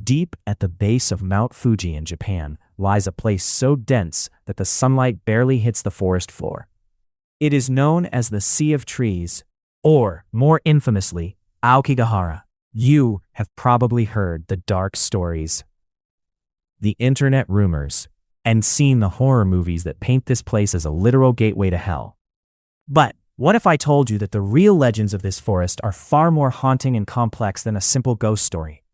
Deep at the base of Mount Fuji in Japan lies a place so dense that the sunlight barely hits the forest floor. It is known as the Sea of Trees, or, more infamously, Aokigahara. You have probably heard the dark stories, the internet rumors, and seen the horror movies that paint this place as a literal gateway to hell. But what if I told you that the real legends of this forest are far more haunting and complex than a simple ghost story?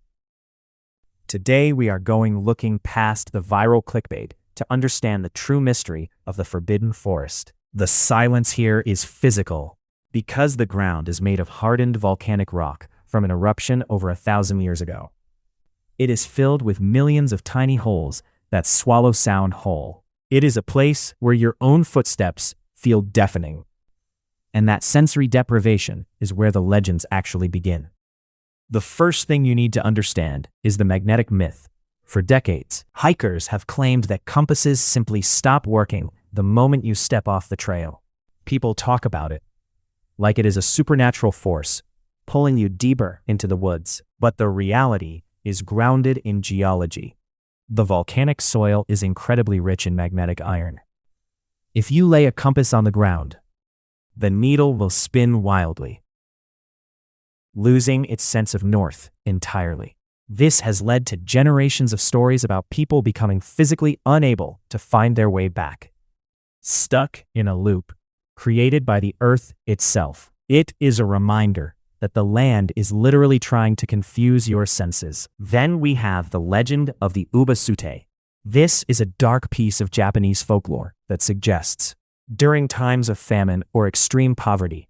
Today we are looking past the viral clickbait to understand the true mystery of the Forbidden Forest. The silence here is physical. Because the ground is made of hardened volcanic rock from an eruption over 1,000 years ago. It is filled with millions of tiny holes that swallow sound whole. It is a place where your own footsteps feel deafening. And that sensory deprivation is where the legends actually begin. The first thing you need to understand is the magnetic myth. For decades, hikers have claimed that compasses simply stop working the moment you step off the trail. People talk about it like it is a supernatural force pulling you deeper into the woods. But the reality is grounded in geology. The volcanic soil is incredibly rich in magnetic iron. If you lay a compass on the ground, the needle will spin wildly, losing its sense of north entirely. This has led to generations of stories about people becoming physically unable to find their way back, stuck in a loop created by the earth itself. It is a reminder that the land is literally trying to confuse your senses. Then we have the legend of the Ubasute. This is a dark piece of Japanese folklore that suggests, during times of famine or extreme poverty,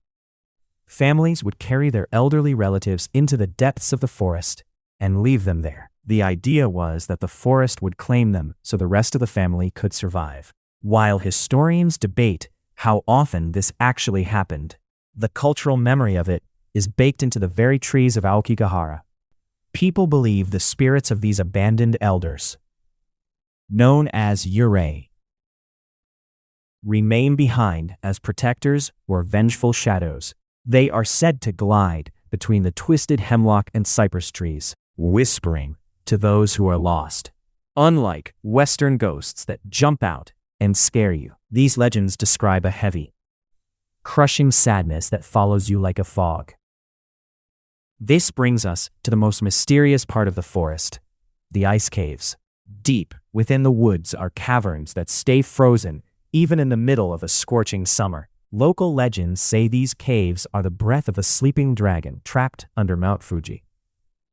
families would carry their elderly relatives into the depths of the forest and leave them there. The idea was that the forest would claim them so the rest of the family could survive. While historians debate how often this actually happened, the cultural memory of it is baked into the very trees of Aokigahara. People believe the spirits of these abandoned elders, known as yurei, remain behind as protectors or vengeful shadows. They are said to glide between the twisted hemlock and cypress trees, whispering to those who are lost. Unlike Western ghosts that jump out and scare you, these legends describe a heavy, crushing sadness that follows you like a fog. This brings us to the most mysterious part of the forest, the ice caves. Deep within the woods are caverns that stay frozen even in the middle of a scorching summer. Local legends say these caves are the breath of a sleeping dragon trapped under Mount Fuji.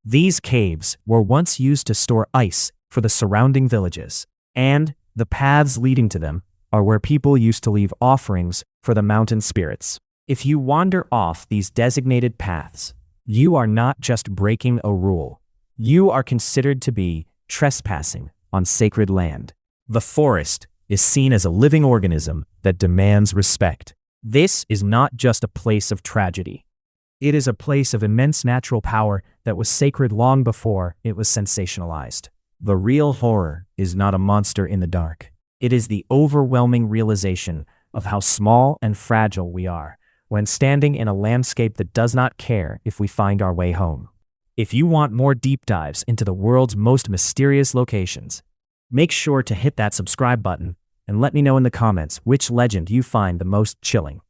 These caves were once used to store ice for the surrounding villages, and the paths leading to them are where people used to leave offerings for the mountain spirits. If you wander off these designated paths, you are not just breaking a rule. You are considered to be trespassing on sacred land. The forest is seen as a living organism that demands respect. This is not just a place of tragedy. It is a place of immense natural power that was sacred long before it was sensationalized. The real horror is not a monster in the dark. It is the overwhelming realization of how small and fragile we are when standing in a landscape that does not care if we find our way home. If you want more deep dives into the world's most mysterious locations, make sure to hit that subscribe button and let me know in the comments which legend you find the most chilling.